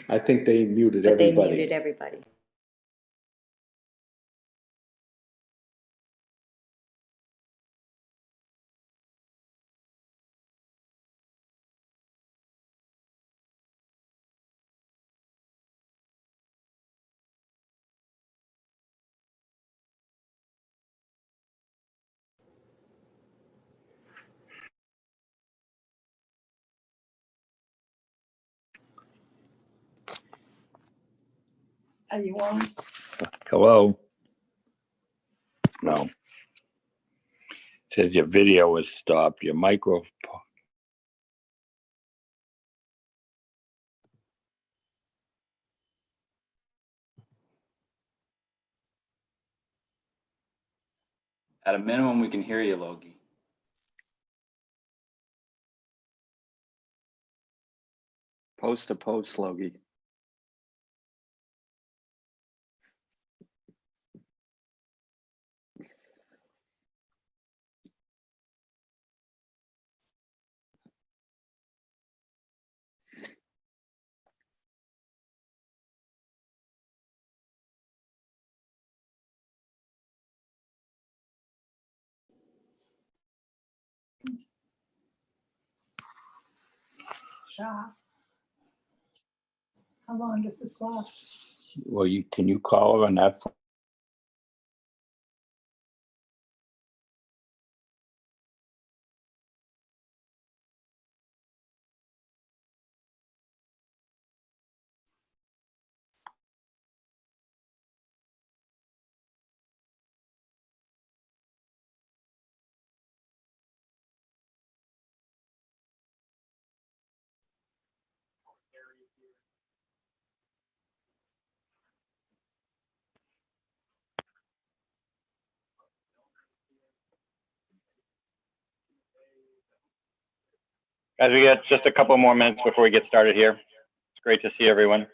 I think they muted But they everybody. muted everybody. Are you on? Hello? No. It says your video is stopped. Your micro. At a minimum, we can hear you, Logie. Post to post, Logie. Shaw. How long does this last? Well, can you call her on that phone? Guys, we got just a couple more minutes before we get started here. It's great to see everyone.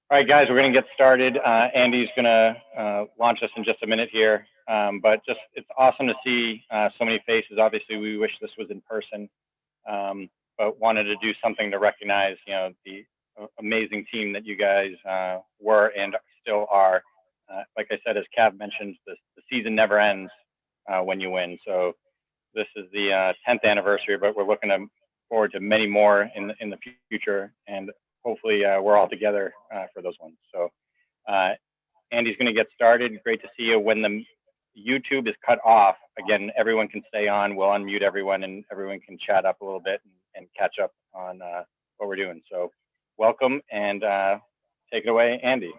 All right, guys, we're going to get started. Andy's going to launch us in just a minute here. But it's awesome to see so many faces. Obviously, we wish this was in person, but wanted to do something to recognize, the amazing team that you guys were and still are. Like I said, as Cav mentioned, the season never ends when you win. So this is the 10th anniversary, but we're looking forward to many more in the future. And hopefully we're all together for those ones. So Andy's going to get started. Great to see you. When the YouTube is cut off, again, everyone can stay on. We'll unmute everyone and everyone can chat up a little bit and catch up on what we're doing. So welcome and take it away, Andy.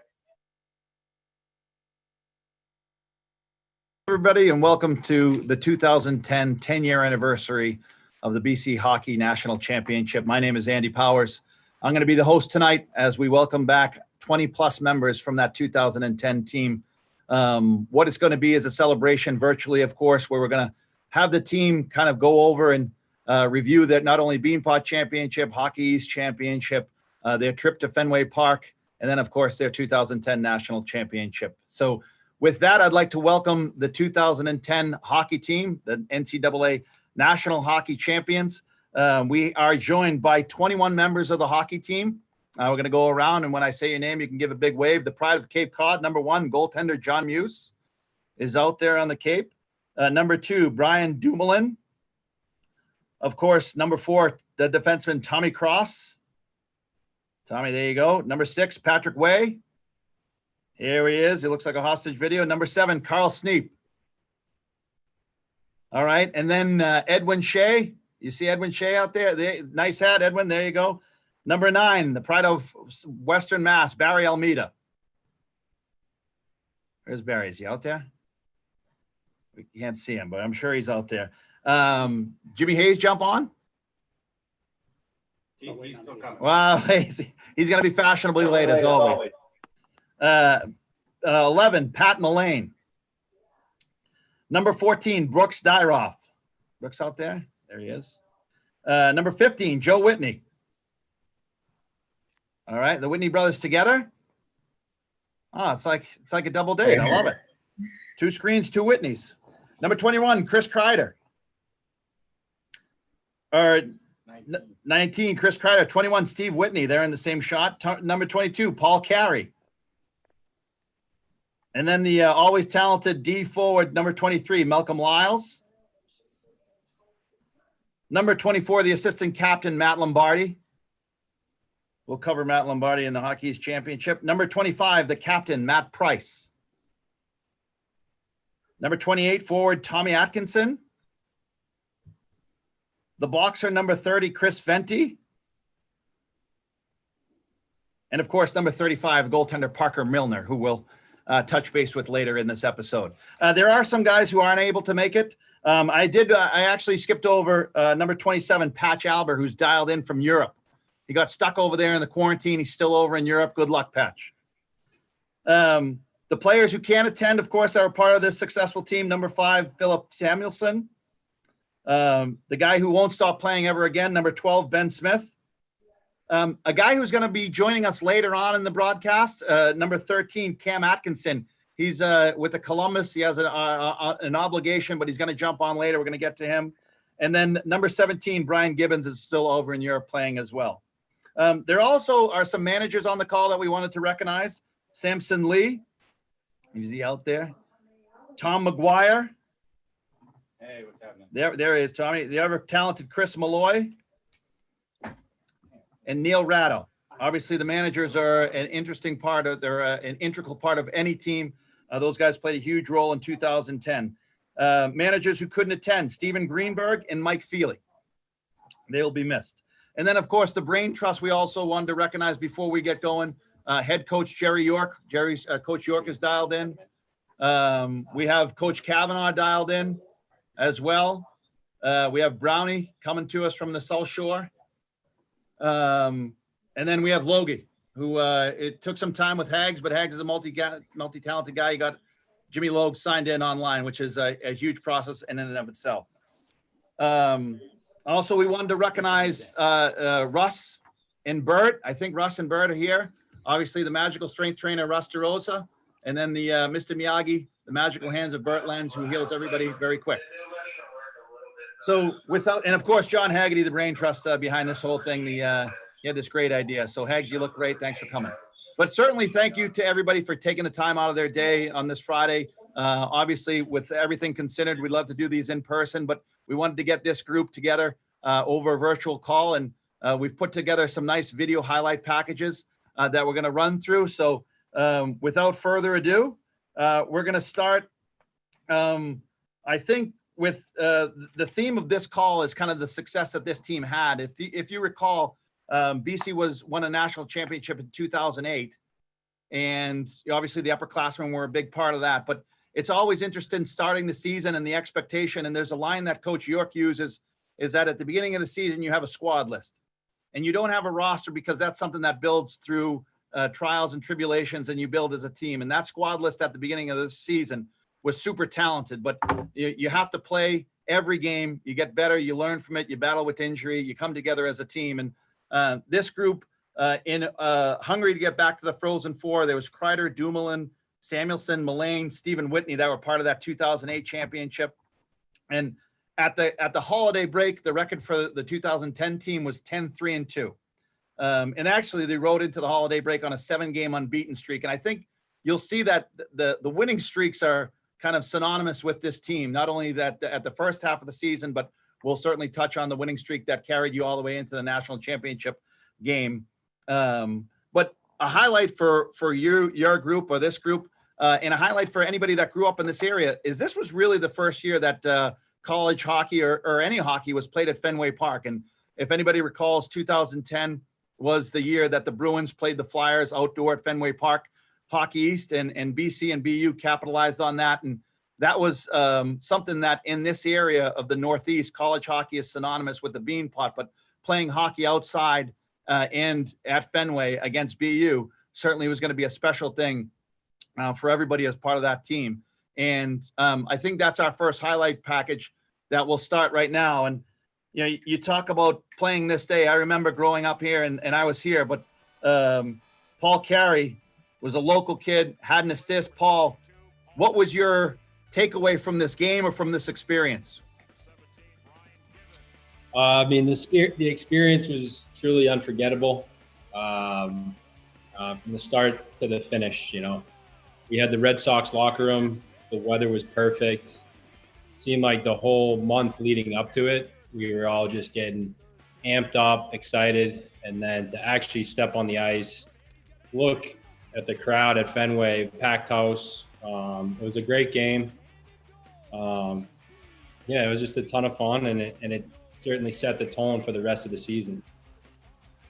Everybody, and welcome to the 2010 10-year anniversary of the BC Hockey National Championship. My name is Andy Powers. I'm going to be the host tonight as we welcome back 20 plus members from that 2010 team. What it's going to be is a celebration virtually, of course, where we're going to have the team kind of go over and review that not only Beanpot Championship, Hockey East Championship, their trip to Fenway Park, and then, of course, their 2010 National Championship. So with that, I'd like to welcome the 2010 hockey team, the NCAA National Hockey Champions. We are joined by 21 members of the hockey team. We're going to go around, and when I say your name, you can give a big wave. The Pride of Cape Cod, number 1, goaltender John Muse is out there on the Cape. Number 2, Brian Dumoulin. Of course, number 4, the defenseman Tommy Cross. Tommy, there you go. Number 6, Patrick Way. Here he is. He looks like a hostage video. Number 7, Carl Sneap. All right. And then Edwin Shea. You see Edwin Shea out there? Nice hat, Edwin. There you go. Number 9, the Pride of Western Mass, Barry Almeida. Where's Barry? Is he out there? We can't see him, but I'm sure he's out there. Jimmy Hayes jump on? He's still coming. Wow, he's going to be fashionably late as always. 11, Pat Mullane. Number 14, Brooks Dyroff. Brooks out there? There he is. Number 15, Joe Whitney. All right, the Whitney brothers together. Oh, it's like a double date. I love it. 2 screens, 2 Whitneys. Number 21, Chris Kreider. 19, Chris Kreider. 21, Steve Whitney. They're in the same shot. Number 22, Paul Carey. And then the always talented D forward, number 23, Malcolm Lyles. Number 24, the assistant captain, Matt Lombardi. We'll cover Matt Lombardi in the Hockey East Championship. Number 25, the captain, Matt Price. Number 28, forward, Tommy Atkinson. The boxer, number 30, Chris Venti. And, of course, number 35, goaltender Parker Milner, who will touch base with later in this episode. There are some guys who aren't able to make it. I actually skipped over number 27, Patch Albert, who's dialed in from Europe. He got stuck over there in the quarantine. He's still over in Europe. Good luck, Patch. The players who can't attend, of course, are a part of this successful team. Number 5, Philip Samuelson. The guy who won't stop playing ever again, number 12, Ben Smith. A guy who's going to be joining us later on in the broadcast, number 13, Cam Atkinson. He's with the Columbus. He has an obligation, but he's going to jump on later. We're going to get to him. And then number 17, Brian Gibbons, is still over in Europe playing as well. There also are some managers on the call that we wanted to recognize. Samson Lee. Is he out there? Tom McGuire. Hey, what's happening? There is Tommy. The ever talented Chris Malloy. And Neil Ratto. Obviously, the managers are an interesting part of, they're an integral part of any team. Those guys played a huge role in 2010. Managers who couldn't attend, Steven Greenberg and Mike Feely. They'll be missed. And then, of course, the Brain Trust we also wanted to recognize before we get going. Head coach Jerry York. Coach York is dialed in. We have Coach Kavanaugh dialed in as well. We have Brownie coming to us from the South Shore. And then we have Logie, who it took some time with Hags, but Hags is a multi-talented guy. He got Jimmy Logue signed in online, which is a huge process in and of itself. Also, we wanted to recognize Russ and Bert. I think Russ and Bert are here. Obviously, the magical strength trainer, Russ DeRosa, and then the Mr. Miyagi, the magical hands of Bert Lenz, who heals everybody very quick. So and of course, John Haggerty, the Brain Trust behind this whole thing, he had this great idea. So Hags, you look great. Thanks for coming. But certainly thank you to everybody for taking the time out of their day on this Friday. Obviously, with everything considered, we'd love to do these in person, but we wanted to get this group together over a virtual call. And we've put together some nice video highlight packages that we're going to run through. So without further ado, we're going to start, I think, with the theme of this call is kind of the success that this team had. If you recall, BC won a national championship in 2008, and obviously the upperclassmen were a big part of that. But it's always interesting starting the season and the expectation. And there's a line that Coach York uses is that at the beginning of the season you have a squad list, and you don't have a roster because that's something that builds through trials and tribulations, and you build as a team. And that squad list at the beginning of this season was super talented, but you have to play every game. You get better, you learn from it, you battle with injury, you come together as a team. And this group in hungry to get back to the Frozen Four, there was Kreider, Dumoulin, Samuelson, Mullane, Stephen Whitney that were part of that 2008 championship. And at the holiday break, the record for the 2010 team was 10-3-2. And actually, they rode into the holiday break on a 7-game unbeaten streak. And I think you'll see that the winning streaks are kind of synonymous with this team. Not only that at the first half of the season, but we'll certainly touch on the winning streak that carried you all the way into the national championship game. But a highlight for your group or this group, and a highlight for anybody that grew up in this area, is this was really the first year that college hockey or any hockey was played at Fenway Park. And if anybody recalls, 2010 was the year that the Bruins played the Flyers outdoor at Fenway Park Hockey East, and BC and BU capitalized on that. And that was something that in this area of the Northeast, college hockey is synonymous with the Beanpot, but playing hockey outside and at Fenway against BU certainly was going to be a special thing for everybody as part of that team. And I think that's our first highlight package that will start right now. And you know, you talk about playing this day. I remember growing up here, and I was here, but Paul Carey was a local kid, had an assist. Paul, what was your takeaway from this game or from this experience? I mean, the experience was truly unforgettable from the start to the finish. You know, we had the Red Sox locker room. The weather was perfect. It seemed like the whole month leading up to it, we were all just getting amped up, excited, and then to actually step on the ice, look at the crowd at Fenway, packed house. It was a great game. Yeah, it was just a ton of fun, and it certainly set the tone for the rest of the season.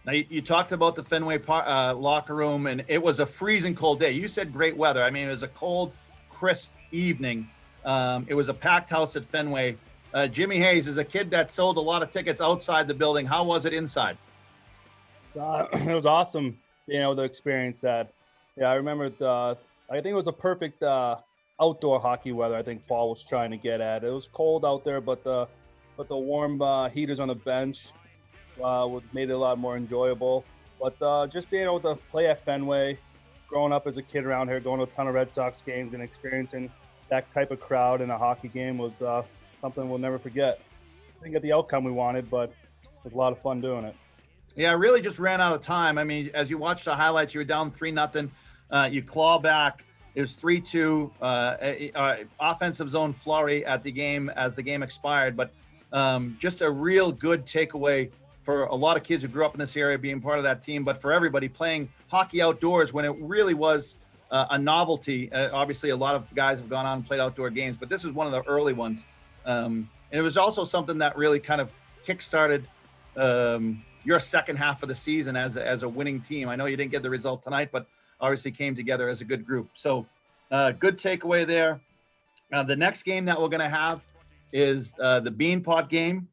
Now, you talked about the Fenway locker room, and it was a freezing cold day. You said great weather. I mean, it was a cold, crisp evening. It was a packed house at Fenway. Jimmy Hayes is a kid that sold a lot of tickets outside the building. How was it inside? It was awesome being able to experience that. Yeah, I remember I think it was a perfect outdoor hockey weather. I think Paul was trying to get at. It was cold out there, but the warm heaters on the bench made it a lot more enjoyable. But just being able to play at Fenway, growing up as a kid around here, going to a ton of Red Sox games and experiencing that type of crowd in a hockey game was something we'll never forget. Didn't get the outcome we wanted, but it was a lot of fun doing it. Yeah, I really just ran out of time. I mean, as you watched the highlights, you were down 3-0. You claw back. It was 3-2, offensive zone flurry at the game as the game expired. But just a real good takeaway for a lot of kids who grew up in this area being part of that team, but for everybody playing hockey outdoors when it really was a novelty. Obviously, a lot of guys have gone on and played outdoor games, but this was one of the early ones. And it was also something that really kind of kickstarted your second half of the season as a winning team. I know you didn't get the result tonight, but obviously came together as a good group. So good takeaway there. The next game that we're going to have is the Beanpot game.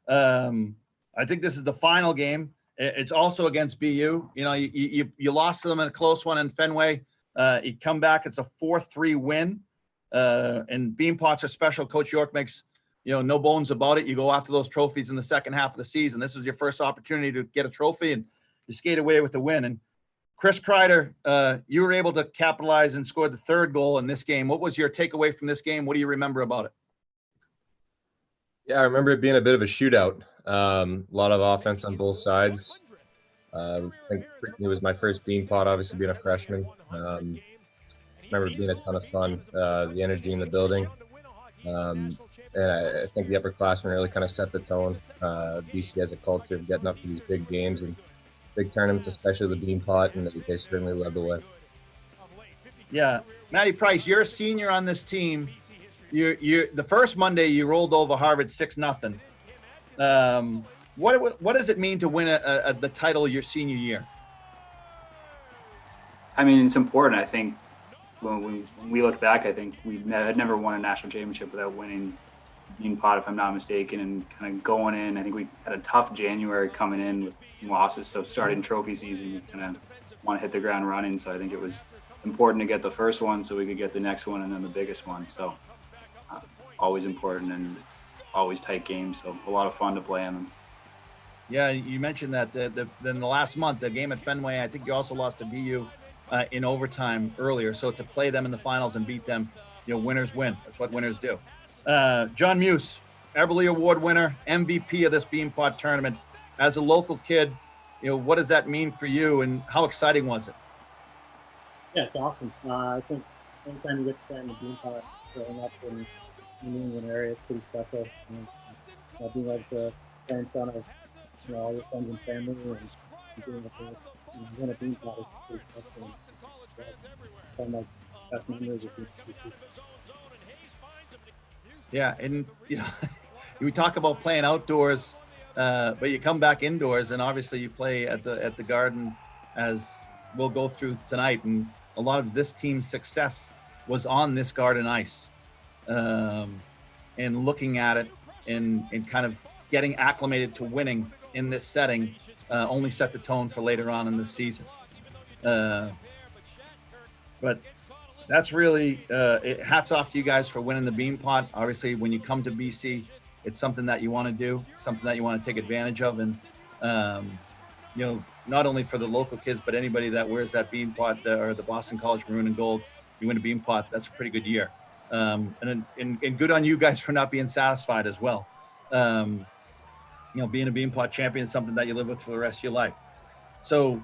I think this is the final game. It's also against BU. You know, you lost to them in a close one in Fenway. You come back, it's a 4-3 win. And Beanpots are special. Coach York makes, no bones about it. You go after those trophies in the second half of the season. This is your first opportunity to get a trophy, and you skate away with the win. And Chris Kreider, you were able to capitalize and score the third goal in this game. What was your takeaway from this game? What do you remember about it? Yeah, I remember it being a bit of a shootout. A lot of offense on both sides. I think it was my first Beanpot, obviously being a freshman. Remember it being a ton of fun, the energy in the building. And I think the upperclassmen really kind of set the tone. BC has a culture of getting up to these big games and big tournaments, especially the Beanpot, and they certainly led the way. Yeah. Matty Price, you're a senior on this team. You're the first Monday you rolled over Harvard 6-0. What does it mean to win the title your senior year? I mean, it's important. I think when we look back, I think we had never won a national championship without winning Beanpot, if I'm not mistaken, and kind of going in. I think we had a tough January coming in with some losses. So starting trophy season, you kind of want to hit the ground running. So I think it was important to get the first one so we could get the next one and then the biggest one. So always important and always tight games. So a lot of fun to play in them. Yeah, you mentioned that in the last month, the game at Fenway, I think you also lost to BU in overtime earlier. So to play them in the finals and beat them, winners win. That's what winners do. John Muse, Eberly Award winner, MVP of this Beanpot tournament. As a local kid, what does that mean for you, and how exciting was it? Yeah, it's awesome. I think anytime you get to play in the Beanpot, growing up in the New England area, it's pretty special. Being able to play in front of all your friends and family, and being able to win a Beanpot is pretty special. Some of my best memories of Beanpot. Yeah, and we talk about playing outdoors, but you come back indoors, and obviously you play at the Garden, as we'll go through tonight. And a lot of this team's success was on this Garden ice, and looking at it and kind of getting acclimated to winning in this setting only set the tone for later on in the season. But that's really hats off to you guys for winning the Beanpot. Obviously, when you come to BC, it's something that you want to do, something that you want to take advantage of. And, not only for the local kids, but anybody that wears that Beanpot or the Boston College maroon and gold, you win a Beanpot, that's a pretty good year. And good on you guys for not being satisfied as well. Being a Beanpot champion is something that you live with for the rest of your life. So,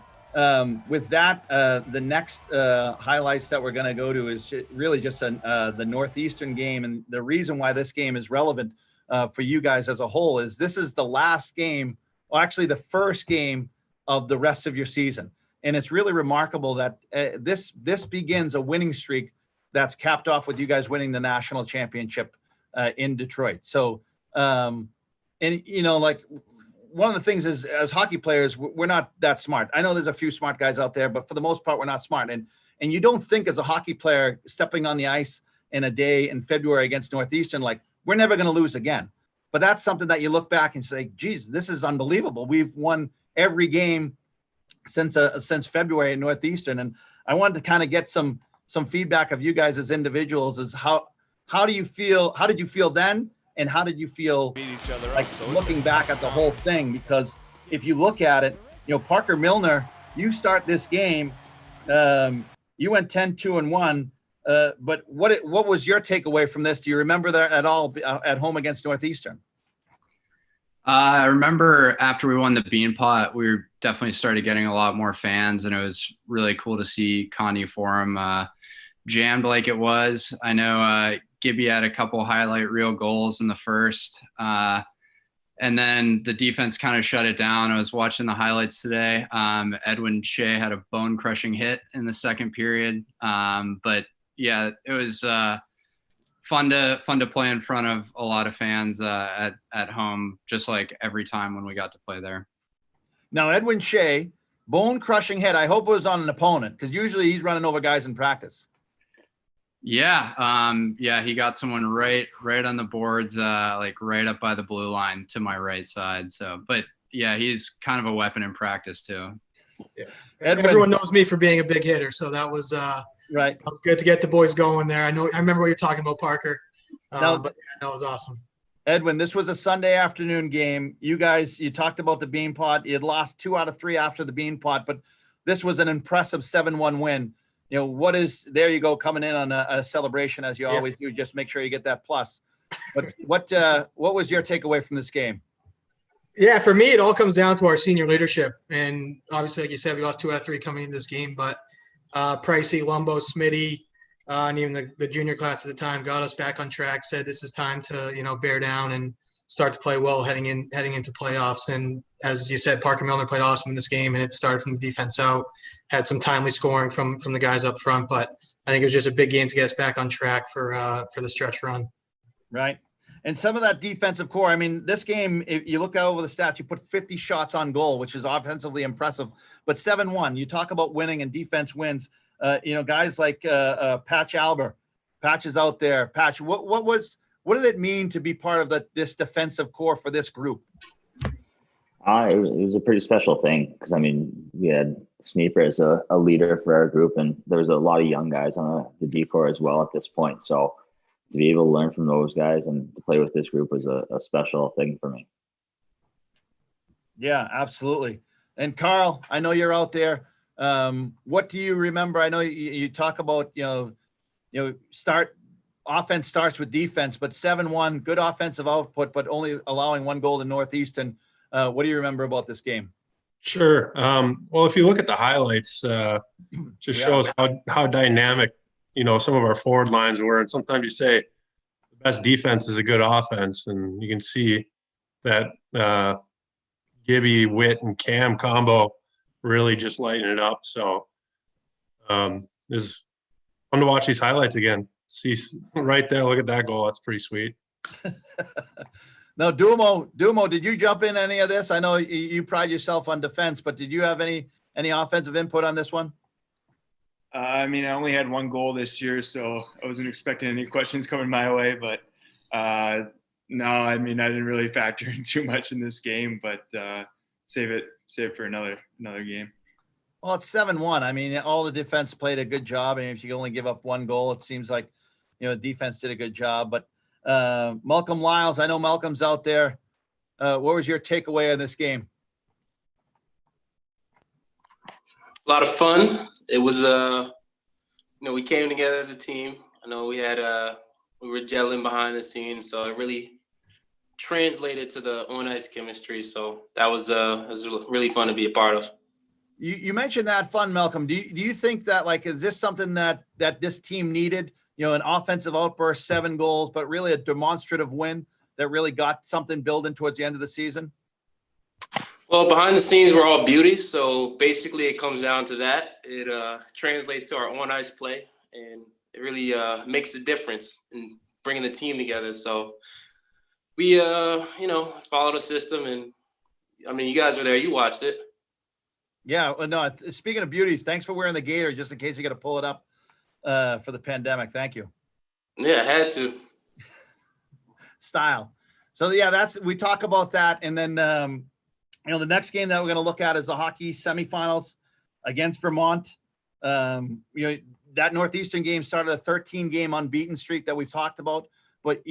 with that, the next highlights that we're going to go to is really just the Northeastern game. And the reason why this game is relevant for you guys as a whole is this is the last game, well, actually the first game of the rest of your season. And it's really remarkable that this begins a winning streak that's capped off with you guys winning the national championship in Detroit. So, one of the things is, as hockey players, we're not that smart. I know there's a few smart guys out there, but for the most part, we're not smart. And you don't think as a hockey player stepping on the ice in a day in February against Northeastern, like, we're never going to lose again. But that's something that you look back and say, geez, this is unbelievable. We've won every game since February at Northeastern. And I wanted to kind of get some feedback of you guys as individuals. Is how do you feel? How did you feel then? And how did you feel like looking back at the whole thing? Because if you look at it, Parker Milner, you start this game, you went 10-2-1. But what was your takeaway from this? Do you remember that at all at home against Northeastern? I remember after we won the Beanpot, we definitely started getting a lot more fans, and it was really cool to see Connie Forum jammed like it was. I know Gibby had a couple highlight reel goals in the first, and then the defense kind of shut it down. I was watching the highlights today. Edwin Shea had a bone-crushing hit in the second period, but yeah, it was fun to play in front of a lot of fans at home, just like every time when we got to play there. Now, Edwin Shea, bone-crushing hit. I hope it was on an opponent, because usually he's running over guys in practice. Yeah, he got someone right on the boards, like right up by the blue line to my right side. So, but yeah, he's kind of a weapon in practice too. Yeah. Everyone knows me for being a big hitter, so that was right. That was good to get the boys going there. I remember what you're talking about, Parker. But yeah, that was awesome. Edwin, this was a Sunday afternoon game. You talked about the Beanpot. You had lost 2 out of 3 after the Beanpot, but this was an impressive 7-1 win. There you go, coming in on a celebration as you always do. Just make sure you get that plus. But what was your takeaway from this game? Yeah, for me, it all comes down to our senior leadership. And obviously, like you said, we lost 2 out of 3 coming into this game, but Pricey, Lumbo, Smitty, and even the junior class at the time got us back on track, said this is time to, bear down and start to play well heading into playoffs. And as you said, Parker Milner played awesome in this game, and it started from the defense out, had some timely scoring from the guys up front, but I think it was just a big game to get us back on track for the stretch run. Right. And some of that defensive core, I mean, this game, if you look over the stats, you put 50 shots on goal, which is offensively impressive, but 7-1, you talk about winning and defense wins, guys like Patch Albert. Patch is out there. Patch, what was what did it mean to be part of this defensive core for this group? It was a pretty special thing because, I mean, we had Sneeper as a leader for our group, and there was a lot of young guys on the D4 as well at this point. So to be able to learn from those guys and to play with this group was a special thing for me. Yeah, absolutely. And Carl, I know you're out there. What do you remember? I know you talk about, offense starts with defense, but 7-1, good offensive output, but only allowing 1 goal to Northeastern. What do you remember about this game? Sure. Well, if you look at the highlights, just shows how dynamic, some of our forward lines were. And sometimes you say the best defense is a good offense, and you can see that Gibby, Witt, and Cam combo really just lighting it up. So it's fun to watch these highlights again. See right there, look at that goal. That's pretty sweet. Now, Dumo, did you jump in any of this? I know you pride yourself on defense, but did you have any offensive input on this one? I mean, I only had 1 goal this year, so I wasn't expecting any questions coming my way. But no, I mean, I didn't really factor in too much in this game, but save it for another game. Well, it's 7-1. I mean, all the defense played a good job, and if you only give up 1 goal, it seems like the defense did a good job. But Malcolm Lyles, I know Malcolm's out there. What was your takeaway on this game? A lot of fun. It was, we came together as a team. I know we were gelling behind the scenes, so it really translated to the on-ice chemistry. So that was it was really fun to be a part of. You mentioned that fun, Malcolm. Do you think that, is this something that this team needed? An offensive outburst, 7 goals, but really a demonstrative win that really got something building towards the end of the season? Well, behind the scenes, we're all beauties. So basically it comes down to that. It translates to our on-ice play, and it really makes a difference in bringing the team together. So we, followed the system, and I mean, you guys were there, you watched it. Yeah. Well, no, speaking of beauties, thanks for wearing the gator, just in case you got to pull it up for the pandemic. Thank you. Yeah, I had to. Style. So yeah, we talk about that. And then, the next game that we're going to look at is the hockey semifinals against Vermont. That Northeastern game started a 13-game unbeaten streak that we've talked about. But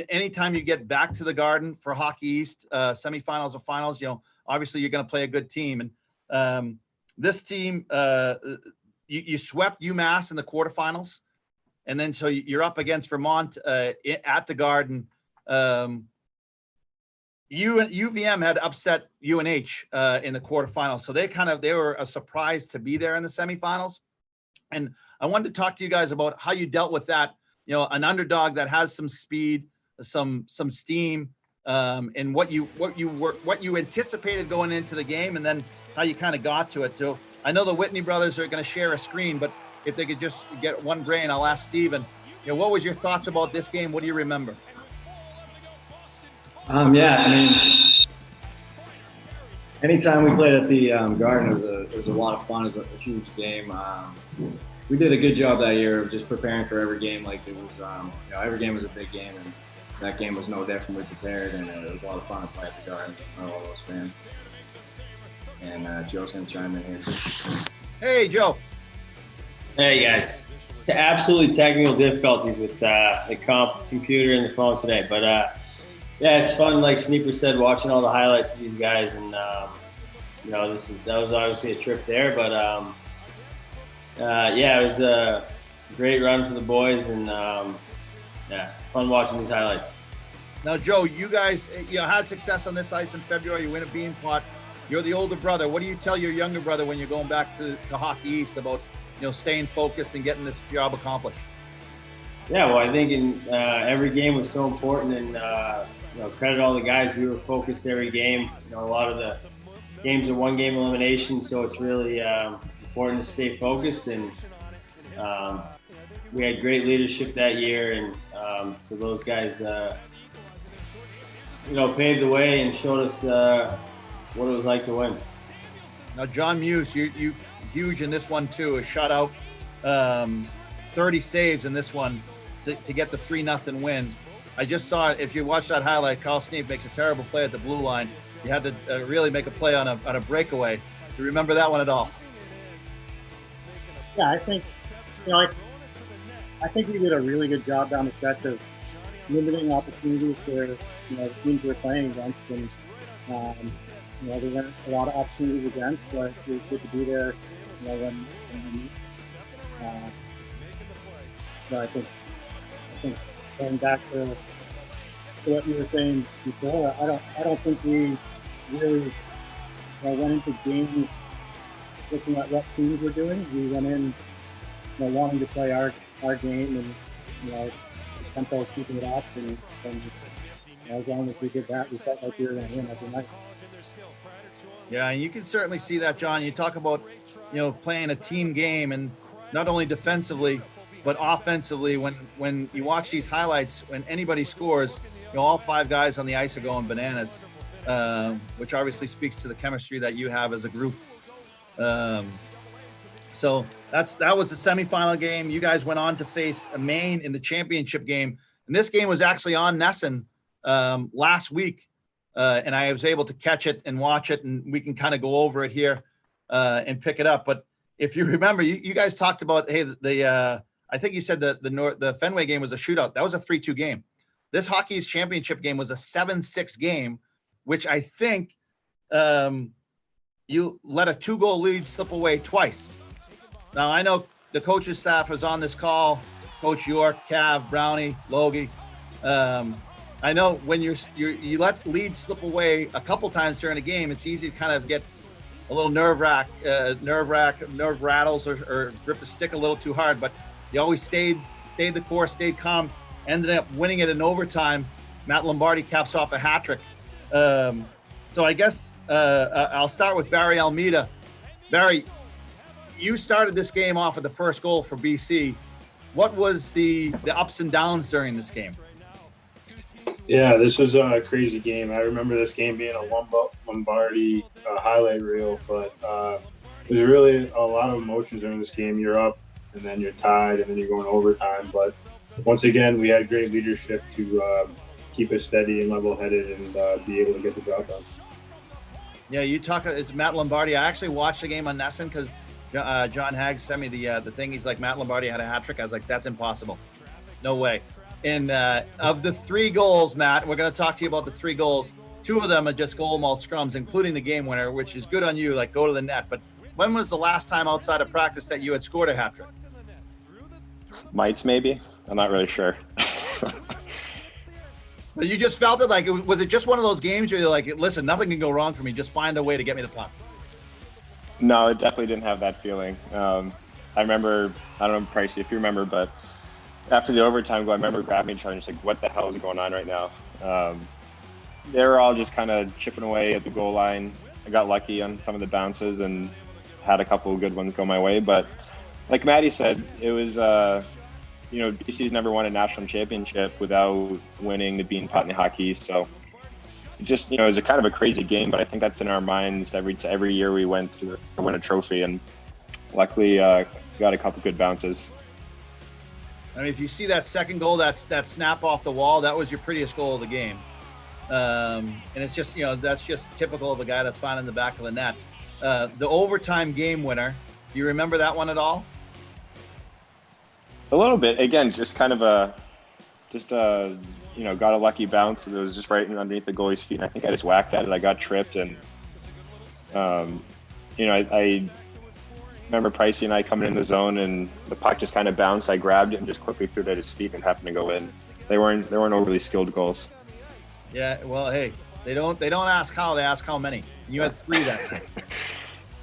anytime you get back to the Garden for Hockey East semifinals or finals, obviously you're going to play a good team. And this team, you swept UMass in the quarterfinals, and then so you're up against Vermont at the Garden. UVM had upset UNH in the quarterfinals, so they were a surprise to be there in the semifinals. And I wanted to talk to you guys about how you dealt with that. An underdog that has some speed, some steam, and what you anticipated going into the game, and then how you kind of got to it. So I know the Whitney brothers are going to share a screen, but if they could just get one brain, I'll ask Steven, what was your thoughts about this game? What do you remember? Yeah, I mean, anytime we played at the Garden, it was a lot of fun. It was a huge game. We did a good job that year of just preparing for every game. Like it was, every game was a big game, and that game was no different. We prepared, and it was a lot of fun to play at the Garden. All those fans. And Joe's gonna chime in here too. Hey, Joe. Hey guys. It's absolutely technical difficulties with the computer and the phone today, but yeah, it's fun. Like Sneeper said, watching all the highlights of these guys, and that was obviously a trip there, but yeah, it was a great run for the boys, and yeah, fun watching these highlights. Now, Joe, you guys, had success on this ice in February. You win a Beanpot. You're the older brother. What do you tell your younger brother when you're going back to Hockey East about, staying focused and getting this job accomplished? Yeah, well, I think every game was so important, and credit all the guys. We were focused every game. A lot of the games are one-game elimination, so it's really important to stay focused. And we had great leadership that year, and so those guys, paved the way and showed us what it was like to win. Now, John Muse, you huge in this one too. A shutout, 30 saves in this one to get the 3-0 win. I just saw it. If you watch that highlight, Carl Sneap makes a terrible play at the blue line. He had to really make a play on a breakaway. Do you remember that one at all? Yeah, I think, I think we did a really good job down the stretch of limiting opportunities for, the teams we're playing against. And, there weren't a lot of opportunities against, but it was good to be there, when we meet. So I think going back to what you were saying before, I don't think we really went into games looking at what teams were doing. We went in, wanting to play our game and, the tempo keeping it up, and as long as we did that, we felt like we were going to win every night. Yeah, and you can certainly see that, John. You talk about, playing a team game, and not only defensively, but offensively. When you watch these highlights, when anybody scores, all 5 guys on the ice are going bananas, which obviously speaks to the chemistry that you have as a group. So that was the semifinal game. You guys went on to face Maine in the championship game, and this game was actually on Nesson last week, and I was able to catch it and watch it, and we can kind of go over it here and pick it up. But if you remember, you guys talked about, hey, I think you said the Fenway game was a shootout. That was a 3-2 game. This hockey's championship game was a 7-6 game, which I think you let a 2-goal lead slip away twice. Now, I know the coach's staff is on this call, Coach York, Cav, Brownie, Logie. I know when you let leads slip away a couple times during a game, it's easy to kind of get a little nerve rattles or grip the stick a little too hard, but you always stayed the course, stayed calm, ended up winning it in overtime. Matt Lombardi caps off a hat trick. So I guess I'll start with Barry Almeida. Barry, you started this game off with the first goal for BC. What was the ups and downs during this game? Yeah, this was a crazy game. I remember this game being a Lombardi highlight reel, but there's really a lot of emotions during this game. You're up, and then you're tied, and then you're going overtime. But once again, we had great leadership to keep us steady and level-headed and be able to get the job done. Yeah, it's Matt Lombardi. I actually watched the game on Nesson because John Haggs sent me the thing. He's like, Matt Lombardi had a hat trick. I was like, that's impossible. No way. And of the 3 goals, Matt, we're going to talk to you about the 3 goals. 2 of them are just goal mouth scrums, including the game winner, which is good on you, like go to the net. But when was the last time outside of practice that you had scored a hat trick? Mites, maybe. I'm not really sure. But you just felt it like, was it just one of those games where you're like, listen, nothing can go wrong for me. Just find a way to get me the puck? No, it definitely didn't have that feeling. I remember, I don't know, Pricey, if you remember, but after the overtime goal, I remember grabbing each other and just like, what the hell is going on right now? They were all just kind of chipping away at the goal line. I got lucky on some of the bounces and had a couple of good ones go my way. But like Maddie said, it was, BC's never won a national championship without winning the Beanpot in the hockey. So it just, it was a kind of a crazy game, but I think that's in our minds every year we went to win a trophy. And luckily got a couple good bounces. I mean, if you see that second goal, that snap off the wall, that was your prettiest goal of the game. And it's just, that's just typical of a guy that's finding the back of the net. The overtime game winner, do you remember that one at all? A little bit. Again, just kind of got a lucky bounce. It was just right underneath the goalie's feet. And I think I just whacked at it. I got tripped. And, I remember Pricey and I coming in the zone and the puck just kind of bounced. I grabbed it and just quickly threw it at his feet and happened to go in. They weren't overly skilled goals. Yeah, well, hey, they don't ask how, they ask how many. You had 3 that night.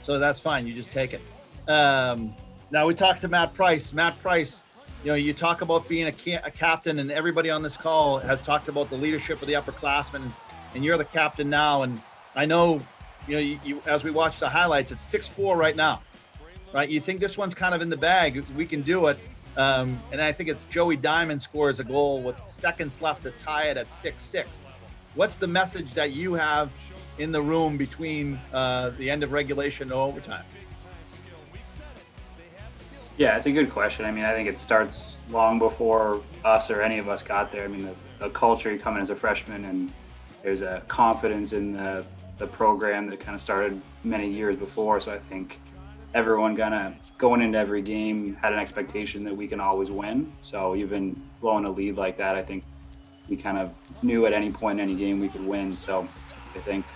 So that's fine. You just take it. Now we talked to Matt Price. Matt Price, you talk about being a captain, and everybody on this call has talked about the leadership of the upperclassmen, and you're the captain now. And I know, you as we watch the highlights, it's 6-4 right now, right? You think this one's kind of in the bag. We can do it. And I think it's Joey Diamond scores a goal with seconds left to tie it at 6-6. What's the message that you have in the room between the end of regulation and overtime? Yeah, it's a good question. I mean, I think it starts long before us or any of us got there. I mean, the culture, you come in as a freshman and there's a confidence in the program that kind of started many years before. So I think everyone kind of going into every game had an expectation that we can always win. So even blowing a lead like that, I think we kind of knew at any point in any game we could win. So I think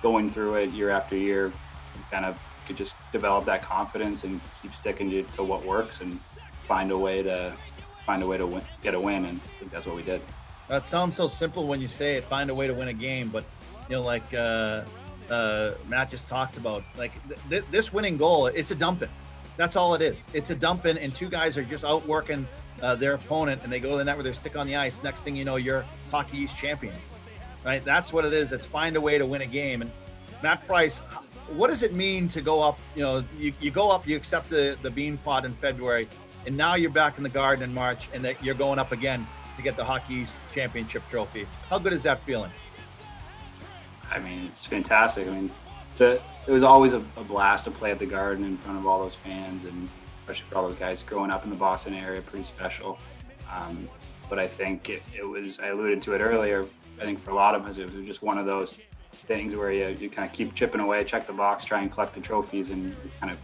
going through it year after year, we kind of could just develop that confidence and keep sticking to what works and find a way to win, get a win. And I think that's what we did. That sounds so simple when you say it, find a way to win a game, but like Matt just talked about, like this winning goal, it's a dump-in. That's all it is. It's a dump-in, and two guys are just outworking their opponent, and they go to the net with their stick on the ice. Next thing you know, you're Hockey East champions, right? That's what it is. It's find a way to win a game. And Matt Price, what does it mean to go up? You go up, you accept the Beanpot in February, and now you're back in the Garden in March, and that you're going up again to get the Hockey East championship trophy. How good is that feeling? I mean, it's fantastic. I mean, it was always a blast to play at the Garden in front of all those fans, and especially for all those guys growing up in the Boston area, pretty special. But I think it was, I alluded to it earlier, I think for a lot of us, it was just one of those things where you kind of keep chipping away, check the box, try and collect the trophies, and kind of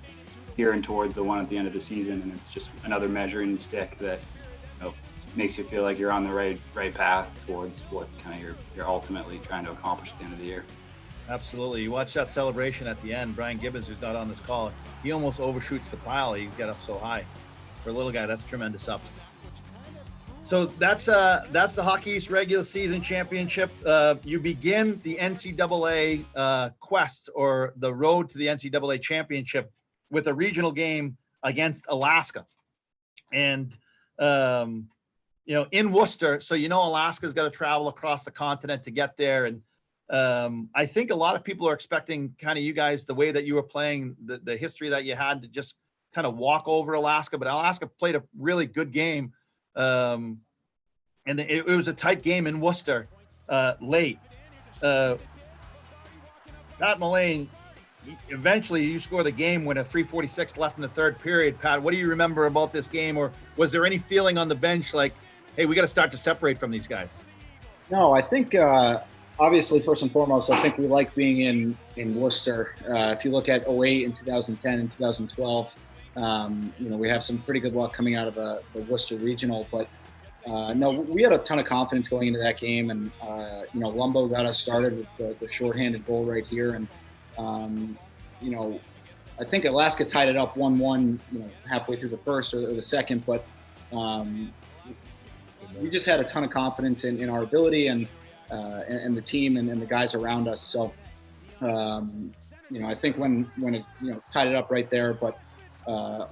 gearing towards the one at the end of the season. And it's just another measuring stick that makes you feel like you're on the right path towards what kind of you're ultimately trying to accomplish at the end of the year. Absolutely. You watch that celebration at the end. Brian Gibbons, who's not on this call, he almost overshoots the pile. He got up so high. For a little guy, that's tremendous ups. So that's the Hockey East regular season championship. You begin the NCAA quest, or the road to the NCAA championship, with a regional game against Alaska. And in Worcester, so Alaska's got to travel across the continent to get there. And I think a lot of people are expecting kind of you guys, the way that you were playing, the history that you had, to just kind of walk over Alaska. But Alaska played a really good game. And it was a tight game in Worcester late. Pat Mullane, eventually you score the game winner, 3:46 left in the third period. Pat, what do you remember about this game? Or was there any feeling on the bench like, hey, we got to start to separate from these guys? No, I think obviously, first and foremost, I think we like being in Worcester. If you look at 08 and 2010 and 2012, we have some pretty good luck coming out of the Worcester Regional. But no, we had a ton of confidence going into that game. And, Lumbo got us started with the shorthanded goal right here. And, I think Alaska tied it up 1-1, halfway through the first or the second. But we just had a ton of confidence in our ability and the team and the guys around us. So, I think when it, tied it up right there, but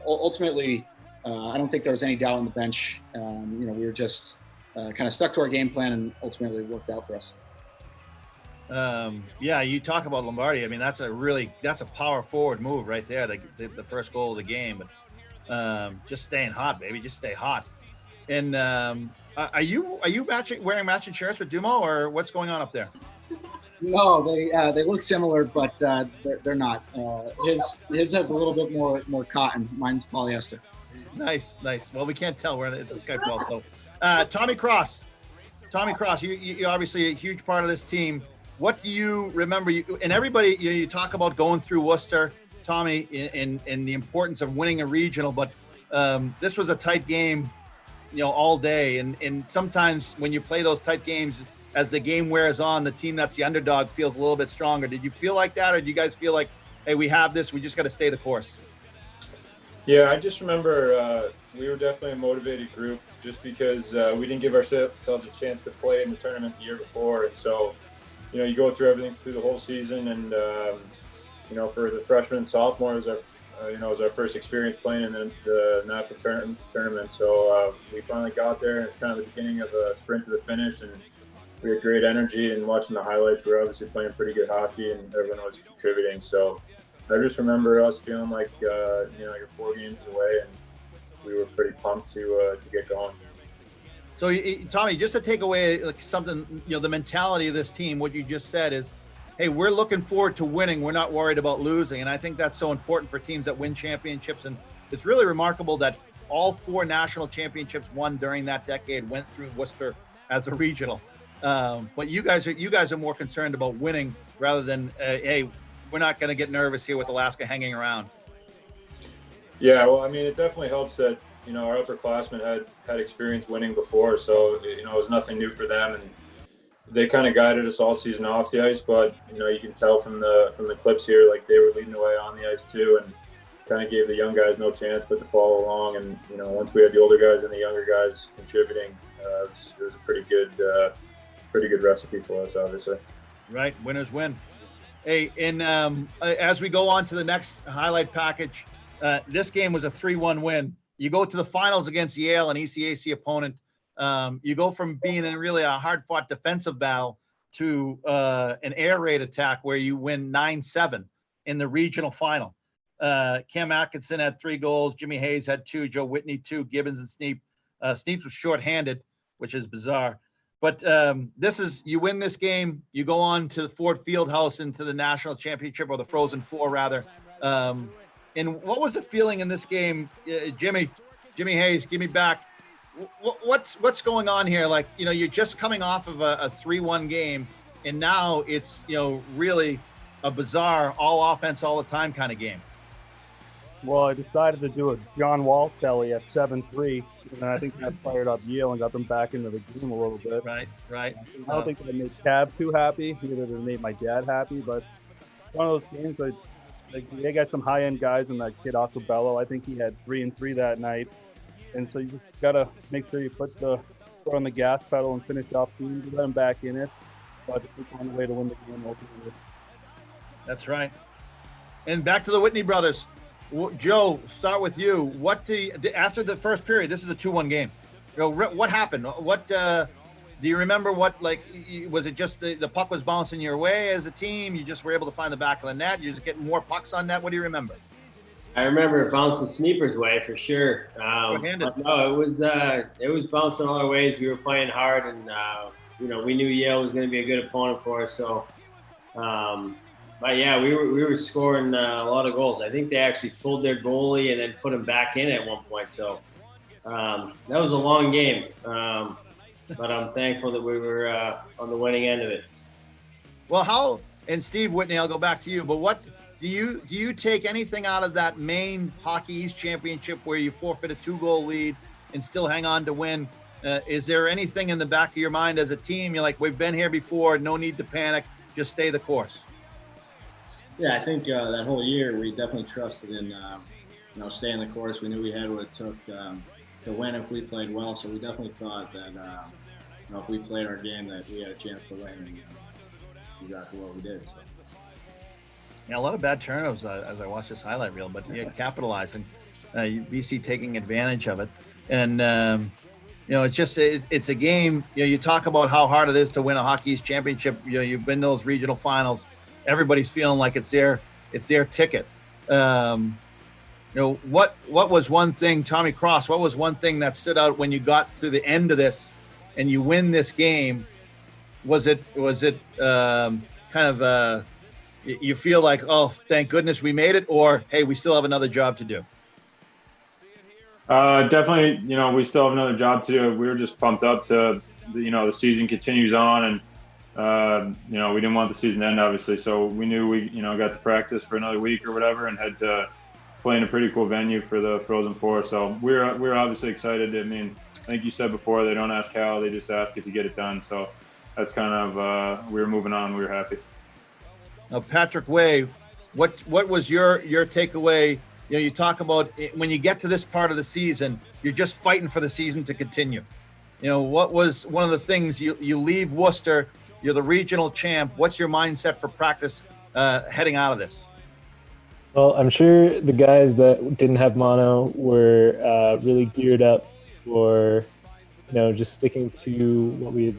ultimately, I don't think there was any doubt on the bench. We were just kind of stuck to our game plan, and ultimately it worked out for us. You talk about Lombardi. I mean, that's a power forward move right there. The first goal of the game, but just staying hot, baby. Just stay hot. And are you wearing matching shirts with Dumo, or what's going on up there? No, they look similar, but they're not. His has a little bit more cotton. Mine's polyester. Nice. Well, we can't tell. It's a Skype call. So, Tommy Cross, you're obviously a huge part of this team. What do you remember? And everybody, you talk about going through Worcester, Tommy, and the importance of winning a regional, but this was a tight game, all day. And sometimes when you play those tight games, as the game wears on, the team that's the underdog feels a little bit stronger. Did you feel like that, or do you guys feel like, hey, we have this, we just got to stay the course? Yeah, I just remember we were definitely a motivated group, just because we didn't give ourselves a chance to play in the tournament the year before. And so, you go through everything through the whole season, and for the freshmen and sophomores, it was our first experience playing in the national tournament. So we finally got there, and it's kind of the beginning of a sprint to the finish, and we had great energy. And watching the highlights, we were obviously playing pretty good hockey, and everyone was contributing. So I just remember us feeling like you're 4 games away, and we were pretty pumped to get going. So, Tommy, just to take away something, the mentality of this team, what you just said is, hey, we're looking forward to winning. We're not worried about losing. And I think that's so important for teams that win championships and it's really remarkable that all 4 national championships won during that decade went through Worcester as a regional. But you guys are more concerned about winning rather than, hey, we're not going to get nervous here with Alaska hanging around. Yeah, well, I mean, it definitely helps that, you know, our upperclassmen had experience winning before, so, you know, it was nothing new for them, and they kind of guided us all season off the ice. But, you know, you can tell from the clips here, like, they were leading the way on the ice too, and kind of gave the young guys no chance but to follow along. And, you know, once we had the older guys and the younger guys contributing, it was a pretty good recipe for us, obviously. Right, winners win. Hey, and as we go on to the next highlight package, this game was a 3-1 win. You go to the finals against Yale, an ECAC opponent. You go from being in really a hard-fought defensive battle to an air raid attack where you win 9-7 in the regional final. Cam Atkinson had 3 goals. Jimmy Hayes had 2. Joe Whitney 2. Gibbons and Sneep. Sneep was shorthanded, which is bizarre. But you win this game. You go on to the Ford Fieldhouse into the national championship, or the Frozen Four, rather. And what was the feeling in this game, Jimmy Hayes? Give me back. What's going on here? Like, you know, you're just coming off of a 3-1 game, and now it's, you know, really a bizarre all offense all the time kind of game. Well, I decided to do a John Wall telly at 7-3, and I think that fired up Yale and got them back into the game a little bit. Right. I don't think that made Cab too happy. Neither did it made my dad happy, but one of those games, they got some high-end guys in that kid Octobello. I think he had 3 and 3 that night. And so you just got to make sure you put on the gas pedal and finish off teams, let them back in it. But it's on the way to win the game ultimately. That's right. And back to the Whitney brothers. Joe, start with you. After the first period, this is a 2-1 game. You know, what happened? What do you remember? What, like, was it just the puck was bouncing your way as a team? You just were able to find the back of the net. You just getting more pucks on net. What do you remember? I remember it bouncing Sneeper's way for sure. No, it was bouncing all our ways. We were playing hard, and you know, we knew Yale was going to be a good opponent for us. So, but yeah, we were scoring a lot of goals. I think they actually pulled their goalie and then put him back in at one point. So that was a long game, but I'm thankful that we were on the winning end of it. Well, and Steve Whitney, I'll go back to you. But what do you take anything out of that Maine Hockey East Championship where you forfeit a 2-goal lead and still hang on to win? Is there anything in the back of your mind as a team? You're like, we've been here before. No need to panic. Just stay the course. Yeah, I think that whole year we definitely trusted in, staying the course. We knew we had what it took to win if we played well. So we definitely thought that, if we played our game, that we had a chance to win, and that's exactly what we did. So. Yeah, a lot of bad turnovers as I watched this highlight reel, but yeah, capitalizing, BC taking advantage of it, and it's a game. You know, you talk about how hard it is to win a Hockey East championship. You know, you've been to those regional finals. Everybody's feeling like it's their ticket. What was one thing, Tommy Cross? What was one thing that stood out when you got to the end of this and you win this game? Was it you feel like, oh, thank goodness we made it, or hey, we still have another job to do? Definitely, we still have another job to do. We were just pumped up to, the season continues on, and we didn't want the season to end, obviously. So we knew we, got to practice for another week or whatever, and had to play in a pretty cool venue for the Frozen Four. So we're obviously excited. I mean, I think you said before, they don't ask how, they just ask if you get it done. So that's kind of, we were moving on. We were happy. Now, Patrick Way, what was your takeaway? You talk about when you get to this part of the season, you're just fighting for the season to continue. What was one of the things you leave Worcester, you're the regional champ. What's your mindset for practice heading out of this? Well, I'm sure the guys that didn't have mono were really geared up for, just sticking to what we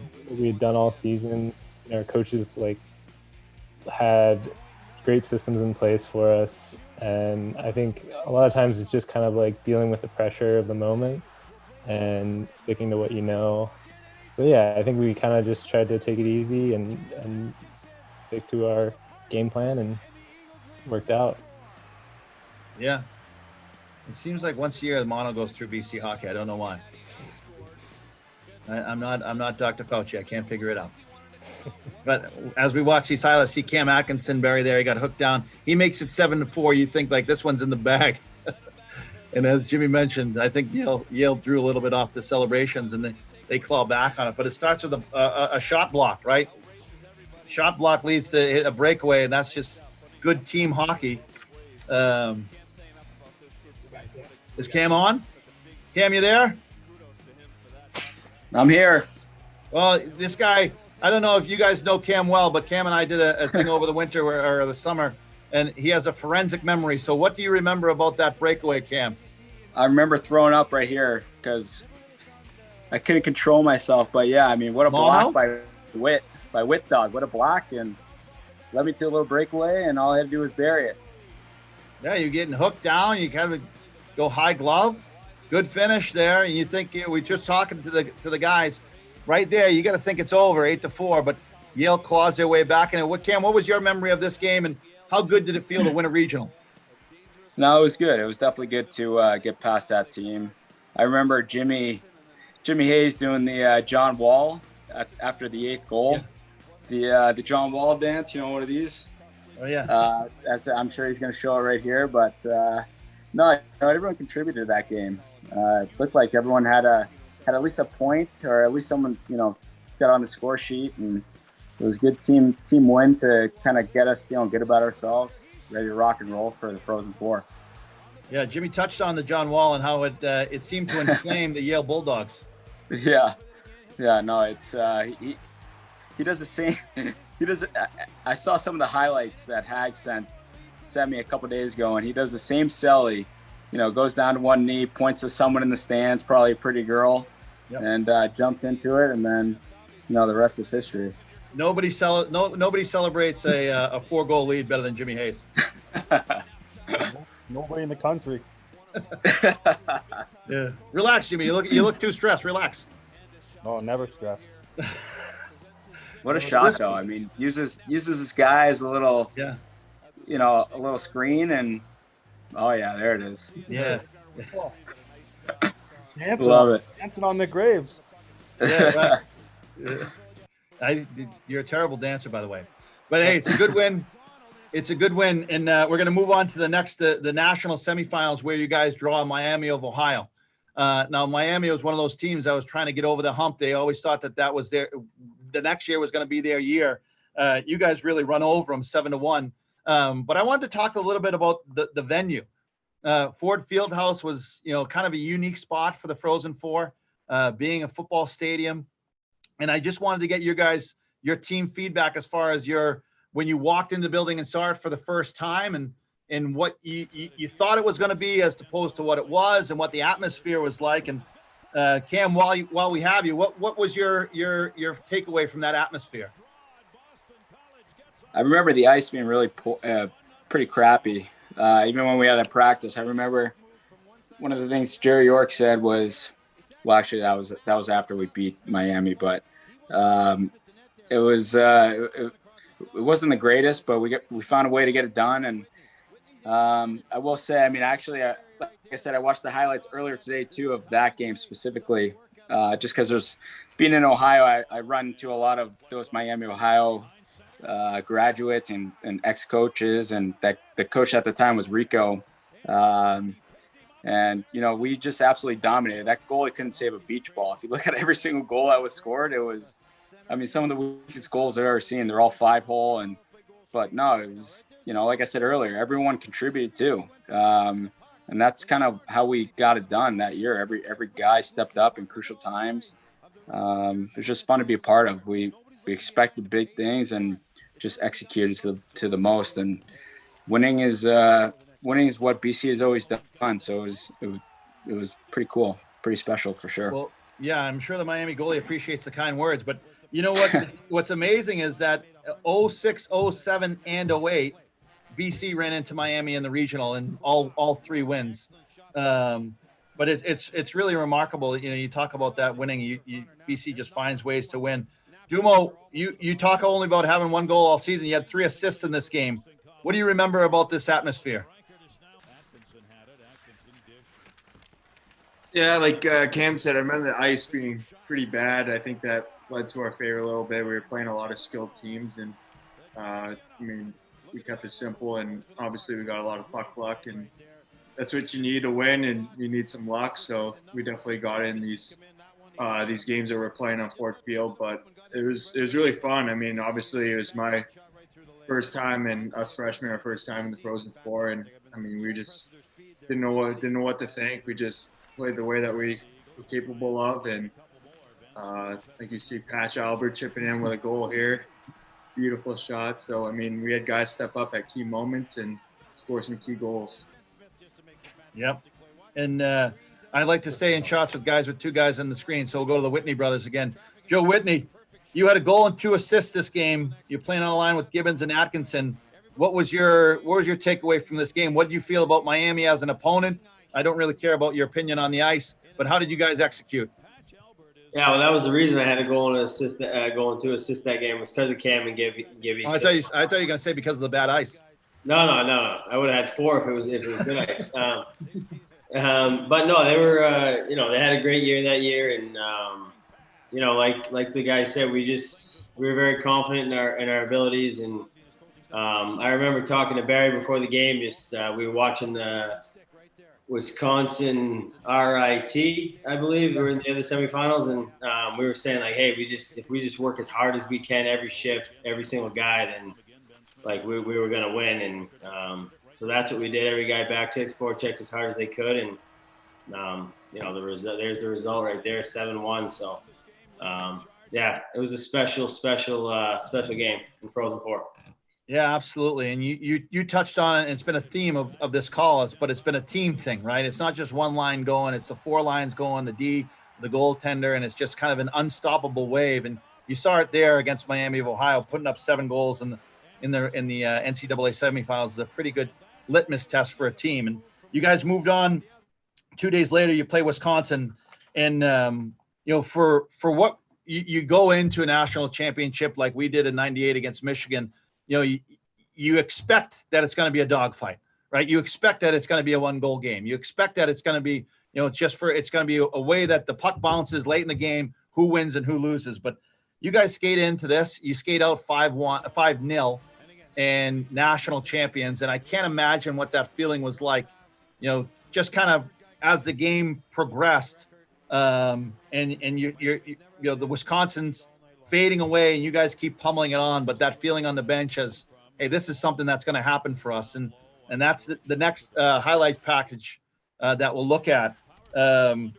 had done all season. Our coaches had great systems in place for us, and I think a lot of times it's just kind of dealing with the pressure of the moment and sticking to what you know. So yeah, I think we kind of just tried to take it easy and stick to our game plan, and worked out. Yeah. It seems like once a year the mono goes through BC hockey. I don't know why. I'm not Dr. Fauci. I can't figure it out. But as we watch these highlights, see Cam Atkinson bury there. He got hooked down. He makes it 7-4. You think like this one's in the bag. And as Jimmy mentioned, I think Yale drew a little bit off the celebrations and they claw back on it. But it starts with a shot block, right? Shot block leads to a breakaway, and that's just good team hockey. Is Cam on? Cam, you there? I'm here. Well, this guy, I don't know if you guys know Cam well, but Cam and I did a thing over the winter or the summer, and he has a forensic memory. So what do you remember about that breakaway, Cam? I remember throwing up right here because I couldn't control myself. But yeah, I mean, what a block by Whit Dog. What a block, and led me to a little breakaway, and all I had to do was bury it. Yeah, you're getting hooked down. You kind of go high glove. Good finish there, and you think we're just talking to the guys right there. You got to think it's over, 8-4. But Yale claws their way back. And Cam, what was your memory of this game, and how good did it feel to win a regional? No, it was good. It was definitely good to get past that team. I remember Jimmy Hayes doing the John Wall after the 8th goal. Yeah. The John Wall dance. You know, one of these. Oh yeah. I'm sure he's going to show it right here, but no, everyone contributed to that game. It looked like everyone had at least a point, or at least someone got on the score sheet, and it was a good team win to kind of get us feeling good about ourselves, ready to rock and roll for the Frozen Four. Yeah, Jimmy touched on the John Wall and how it seemed to inflame the Yale Bulldogs. Yeah, no, it's he does the same. He does. I saw some of the highlights that Hag sent me a couple days ago, and he does the same celly. Goes down to one knee, points to someone in the stands, probably a pretty girl, and jumps into it, and then the rest is history. Nobody celebrates a 4-goal lead better than Jimmy Hayes. Nobody in the country. Yeah. Relax, Jimmy. You look too stressed. Relax. Oh, never stressed. What a shot, though. I mean, uses this guy as a little, a little screen, and oh yeah, there it is. Yeah. Love it. Dancing on the graves. Yeah, right. You're a terrible dancer, by the way. But hey, it's a good win. It's a good win, and we're going to move on to the next, the national semifinals, where you guys draw Miami of Ohio. Now, Miami was one of those teams that was trying to get over the hump. They always thought that was the next year was going to be their year. You guys really run over them 7-1. But I wanted to talk a little bit about the venue. Ford Fieldhouse was, kind of a unique spot for the Frozen Four, being a football stadium. And I just wanted to get your team feedback as far as when you walked into the building and saw it for the first time, and what you thought it was going to be as opposed to what it was, and what the atmosphere was like. And Cam, while we have you, what was your takeaway from that atmosphere? I remember the ice being really pretty crappy. Even when we had a practice, I remember one of the things Jerry York said was, well, actually that was after we beat Miami, but it wasn't the greatest, but we found a way to get it done. And I will say, I mean, actually, like I said, I watched the highlights earlier today too of that game specifically, just because being in Ohio, I run into a lot of those Miami, Ohio graduates and ex-coaches, and that the coach at the time was Rico. And, we just absolutely dominated. That goalie couldn't save a beach ball. If you look at every single goal that was scored, it was, some of the weakest goals I've ever seen. They're all 5-hole, but no, it was, like I said earlier, everyone contributed too. And that's kind of how we got it done that year. Every guy stepped up in crucial times. It was just fun to be a part of. We expected big things and just executed to the most. And winning is what BC has always done. So it was pretty cool, pretty special for sure. Well, yeah, I'm sure the Miami goalie appreciates the kind words, but you know what? What's amazing is that 06, 07, and 08, BC ran into Miami in the regional and all three wins. But it's really remarkable. You talk about that winning. BC just finds ways to win. Dumo, you talk only about having one goal all season. You had 3 assists in this game. What do you remember about this atmosphere? Yeah, like Cam said, I remember the ice being pretty bad. I think that led to our favor a little bit. We were playing a lot of skilled teams, and I mean, we kept it simple, and obviously we got a lot of puck luck, and that's what you need to win, and you need some luck. So we definitely got in these games that we're playing on Ford Field, but it was really fun. I mean, obviously it was my first time, and us freshmen our first time in the Frozen Four, and I mean we just didn't know what to think. We just played the way that we were capable of, and like you see Patch Albert chipping in with a goal here, beautiful shot. So I mean we had guys step up at key moments and score some key goals. Yep. And I like to stay in shots with two guys on the screen. So we'll go to the Whitney brothers again. Joe Whitney, you had a goal and 2 assists this game. You're playing on the line with Gibbons and Atkinson. What was your takeaway from this game? What do you feel about Miami as an opponent? I don't really care about your opinion on the ice, but how did you guys execute? Yeah, well, that was the reason I had to go on assist that game was because of Cam and Gibby. Oh, I thought you were going to say because of the bad ice. No. I would have had 4 if it was good ice. But no, they were they had a great year that year, and like the guy said, we were very confident in our abilities, and I remember talking to Barry before the game. We were watching the Wisconsin RIT, I believe. We were in the other semifinals, and we were saying like, hey, if we just work as hard as we can every shift, every single guy, then like we were gonna win. And so that's what we did. Every guy back checks, forechecked as hard as they could, and there's the result right there, 7-1. So yeah, it was a special game in Frozen Four. Yeah, absolutely. And you touched on it, and it's been a theme of this call, but it's been a team thing, right? It's not just one line going, it's the 4 lines going, the D, the goaltender, and it's just kind of an unstoppable wave. And you saw it there against Miami of Ohio, putting up 7 goals in the NCAA semifinals is a pretty good litmus test for a team. And you guys moved on. 2 days later, you play Wisconsin, and for what you go into a national championship like we did in '98 against Michigan. You expect that it's going to be a dogfight, right? You expect that it's going to be a 1-goal game. You expect that it's going to be, it's going to be a way that the puck bounces late in the game, who wins and who loses. But you guys skate into this, you skate out 5-0 and national champions. And I can't imagine what that feeling was like, just kind of as the game progressed, and you're the Wisconsin's fading away and you guys keep pummeling it on, but that feeling on the bench as, hey, this is something that's going to happen for us. And that's the next highlight package that we'll look at. And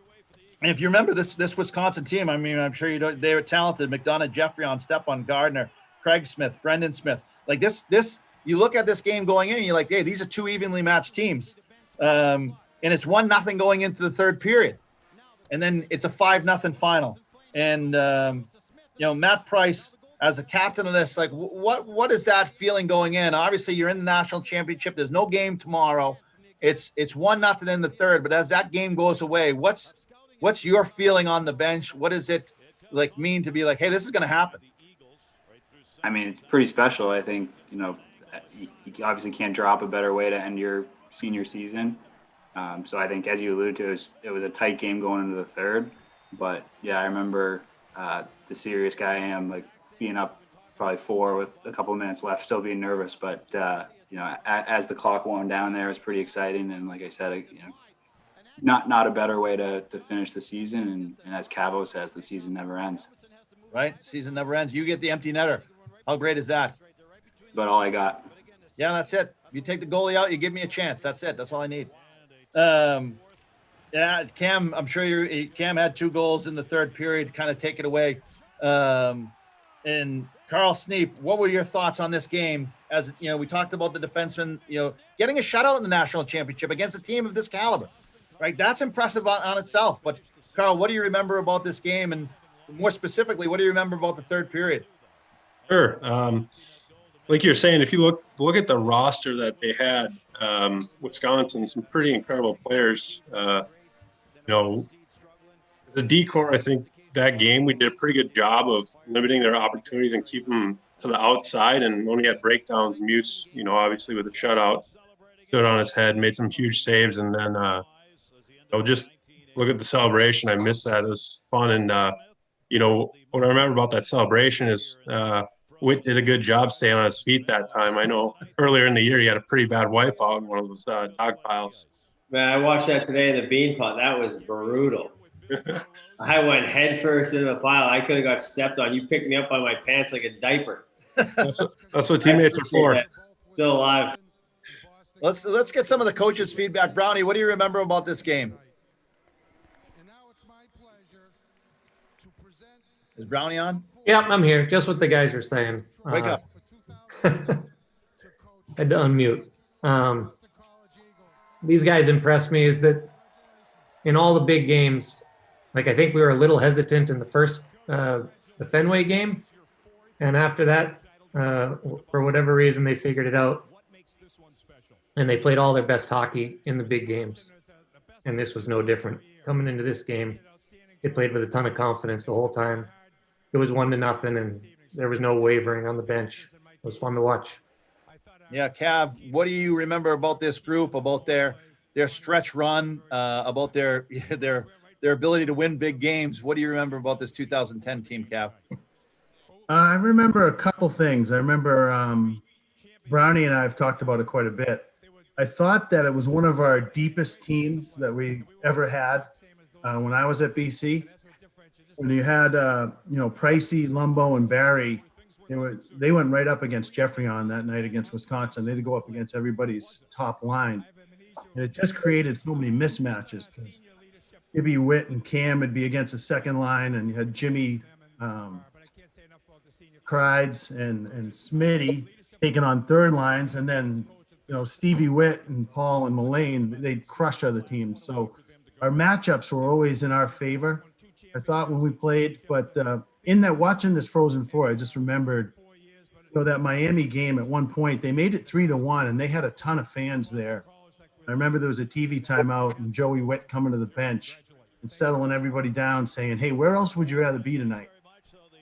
if you remember this Wisconsin team, I mean, I'm sure you don't, they were talented. McDonough, Jeffrey on Stepan Gardner, Craig Smith, Brendan Smith. Like this, you look at this game going in and you're like, hey, these are 2 evenly matched teams. And it's 1-0 going into the 3rd period. And then it's a 5-0 final. And, Matt Price, as a captain of this, like what is that feeling going in? Obviously, you're in the national championship. There's no game tomorrow. It's 1-0 in the 3rd. But as that game goes away, what's your feeling on the bench? What does it like mean to be like, hey, this is going to happen? I mean, it's pretty special. I think you obviously can't drop a better way to end your senior season. So I think, as you alluded to, it was a tight game going into the 3rd. But yeah, I remember the serious guy I am, like being up probably 4 with a couple of minutes left, still being nervous. But as the clock wound down there, it was pretty exciting. And like I said, not a better way to finish the season. And as Cavo says, the season never ends. Right, season never ends. You get the empty netter. How great is that? That's about all I got. Yeah, that's it. You take the goalie out, you give me a chance. That's it. That's all I need. Yeah, Cam, I'm sure Cam had 2 goals in the 3rd period, kind of take it away. And Carl Sneap, what were your thoughts on this game? As we talked about the defenseman, getting a shutout in the national championship against a team of this caliber, right? That's impressive on itself. But Carl, what do you remember about this game? And more specifically, what do you remember about the 3rd period? Sure. Like you're saying, if you look at the roster that they had, Wisconsin, some pretty incredible players. As a decor, I think that game we did a pretty good job of limiting their opportunities and keeping them to the outside. And when we had breakdowns, Mutes, obviously with a shutout, stood on his head, made some huge saves, and then just look at the celebration. I missed that. It was fun. And, you know, what I remember about that celebration is Witt did a good job staying on his feet that time. I know earlier in the year he had a pretty bad wipeout in one of those dog piles. Man, I watched that today in the Beanpot. That was brutal. I went headfirst into the pile. I could have got stepped on. You picked me up by my pants like a diaper. That's what teammates are for. Still alive. Let's get some of the coaches' feedback. Brownie, what do you remember about this game? Is Brownie on? Yep, I'm here. Just what the guys were saying. Wake up. I had to unmute. These guys impressed me is that in all the big games, like I think we were a little hesitant in the first, the Fenway game. And after that, for whatever reason, they figured it out. And they played all their best hockey in the big games. And this was no different. Coming into this game, they played with a ton of confidence the whole time. It was 1-0, and there was no wavering on the bench. It was fun to watch. Yeah, Cav, what do you remember about this group, about their stretch run, about their ability to win big games? What do you remember about this 2010 team, Cav? I remember a couple things. I remember Brownie and I have talked about it quite a bit. I thought that it was one of our deepest teams that we ever had when I was at BC. When you had, Pricey, Lumbo, and Barry, they went right up against Jeffrey on that night against Wisconsin. They had to go up against everybody's top line. And it just created so many mismatches because it'd be Witt and Cam would be against the second line, and you had Jimmy Crides and Smitty taking on third lines, and then Stevie Witt and Paul and Mullane, they'd crush other teams. So our matchups were always in our favor, I thought, when we played. But in that, watching this Frozen Four, I just remembered that Miami game at one point, they made it 3-1, and they had a ton of fans there. I remember there was a TV timeout and Joey Witt coming to the bench and settling everybody down, saying, "Hey, where else would you rather be tonight?"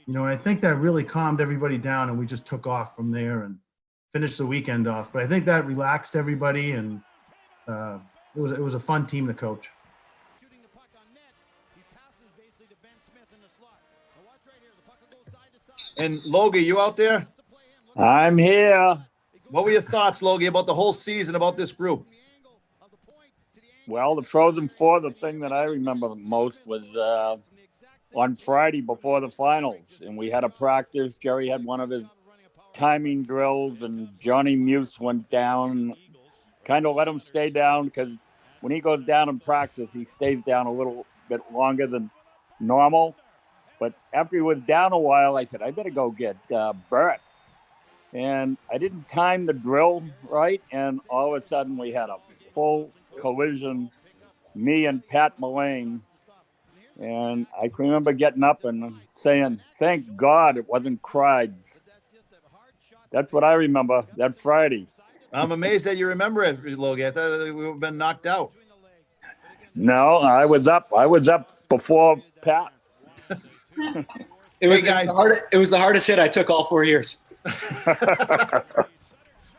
And I think that really calmed everybody down, and we just took off from there and finished the weekend off. But I think that relaxed everybody, and it was a fun team to coach. And Logie, you out there? I'm here. What were your thoughts, Logie, about the whole season, about this group? Well, the Frozen Four, the thing that I remember most was on Friday before the finals, and we had a practice. Jerry had one of his timing drills, and Johnny Muse went down, kind of let him stay down, because when he goes down in practice, he stays down a little bit longer than normal. But after he was down a while, I said, I better go get Bert. And I didn't time the drill right, and all of a sudden we had a full collision, me and Pat Mullane. And I can remember getting up and saying, thank God it wasn't Crides. That's what I remember that Friday. I'm amazed that you remember it, Logie. I thought we would have been knocked out. No, I was up before Pat. It was the hardest hit I took all 4 years.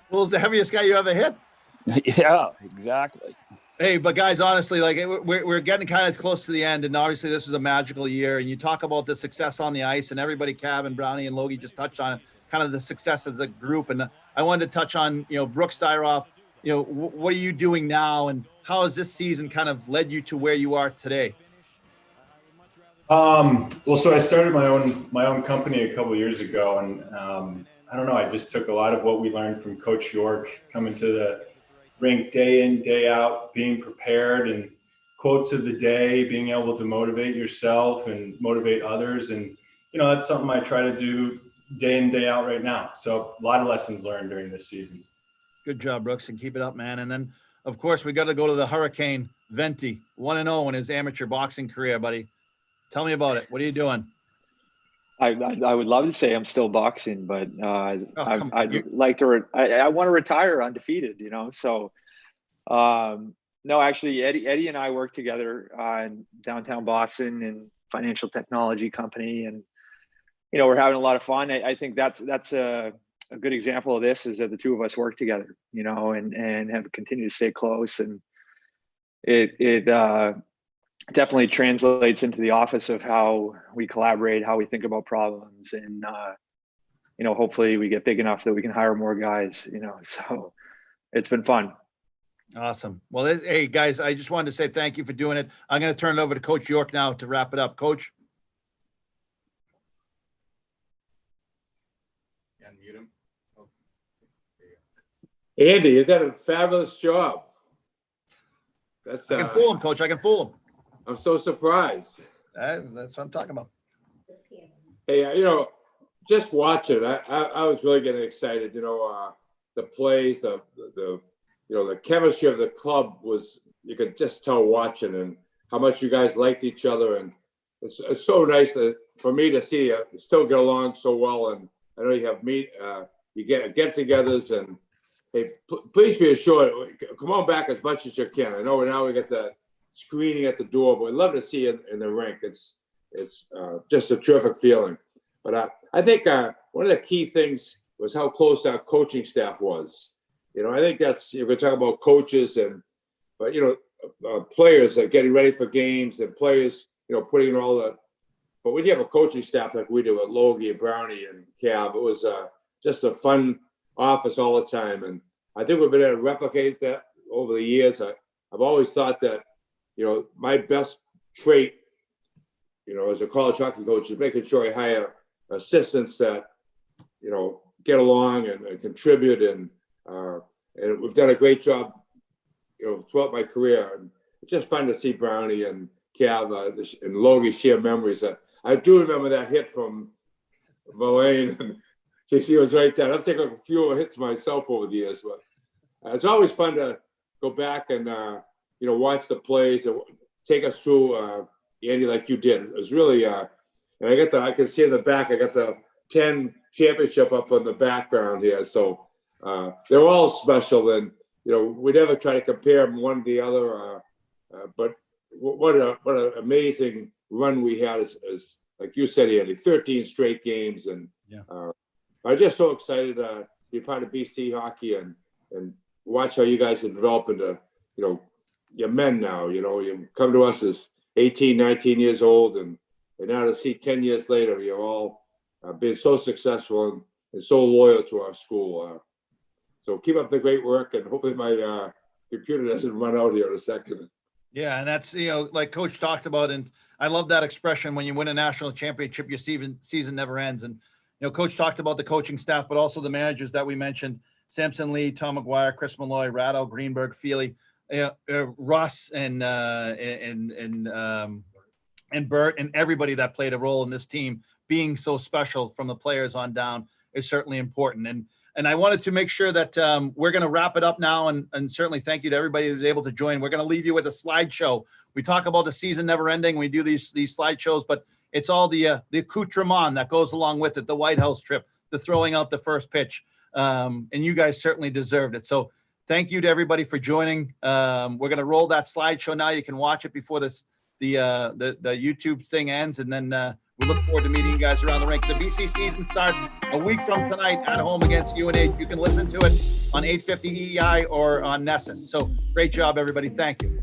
Well, it's the heaviest guy you ever hit. Yeah, exactly. Hey, but guys, honestly, like we're getting kind of close to the end, and obviously this was a magical year. And you talk about the success on the ice, and everybody, Cav and Brownie and Logie, just touched on it, kind of the success as a group. And I wanted to touch on, Brooks Styroff. What are you doing now, and how has this season kind of led you to where you are today? Well, so I started my own company a couple of years ago, and I don't know, I just took a lot of what we learned from Coach York, coming to the rink day in, day out, being prepared, and quotes of the day, being able to motivate yourself and motivate others. And, that's something I try to do day in, day out right now. So a lot of lessons learned during this season. Good job, Brooks, and keep it up, man. And then, of course, we got to go to the Hurricane, Venti, 1-0 in his amateur boxing career, buddy. Tell me about it. What are you doing? I would love to say I'm still boxing, but I'd like to. I want to retire undefeated. So no, actually, Eddie and I work together in downtown Boston in financial technology company, and we're having a lot of fun. I think that's a good example of this, is that the two of us work together, and have continued to stay close, and it definitely translates into the office of how we collaborate, how we think about problems, and hopefully we get big enough that we can hire more guys. So it's been fun. Awesome. Well, hey guys, I just wanted to say thank you for doing it. I'm going to turn it over to Coach York now to wrap it up. Coach. Unmute him. Oh, Andy, you did a fabulous job. I can fool him, Coach. I can fool him. I'm so surprised. That's what I'm talking about. Hey, just watching, I was really getting excited. The plays, the chemistry of the club was, you could just tell watching, and how much you guys liked each other. And it's so nice for me to see you still get along so well. And I know you have you get-togethers, and hey, please be assured, come on back as much as you can. I know now we got the screening at the door, but we'd love to see you in the rink. It's just a terrific feeling. But I think one of the key things was how close our coaching staff was. I think that's, you can talk about coaches but players are getting ready for games, and players, putting in all the, but when you have a coaching staff like we do with Logie and Brownie and Cab, it was just a fun office all the time. And I think we've been able to replicate that over the years. I've always thought that, my best trait, as a college hockey coach is making sure I hire assistants that, get along and contribute. And we've done a great job, throughout my career. And it's just fun to see Brownie and Cav and Logie share memories. I do remember that hit from Mullane, and she was right there. I've taken a few hits myself over the years, but it's always fun to go back and watch the plays and take us through, Andy, like you did. It was really, and I can see in the back, I got the 10 championship up on the background here. So they're all special, and we never try to compare them one to the other. But what an amazing run we had as like you said, Andy, 13 straight games, and I'm just so excited to be part of BC hockey and watch how you guys have developed into you're men now. You come to us as 18, 19 years old, and now to see 10 years later, you're all been so successful and so loyal to our school. So keep up the great work, and hopefully my computer doesn't run out here in a second. Yeah, and that's, like Coach talked about, and I love that expression, when you win a national championship, your season never ends. And, Coach talked about the coaching staff, but also the managers that we mentioned: Samson Lee, Tom McGuire, Chris Malloy, Ratto, Greenberg, Feely, Russ, and Bert, and everybody that played a role in this team being so special from the players on down is certainly important. And I wanted to make sure that we're going to wrap it up now, and certainly thank you to everybody who was able to join. We're going to leave you with a slideshow. We talk about the season never ending. We do these slideshows, but it's all the accoutrement that goes along with it, the White House trip, the throwing out the first pitch. And you guys certainly deserved it. So thank you to everybody for joining. We're going to roll that slideshow now. You can watch it before the YouTube thing ends, and then we look forward to meeting you guys around the rink. The BC season starts a week from tonight at home against UNH. You can listen to it on 850 EEI or on Nesson. So great job, everybody. Thank you.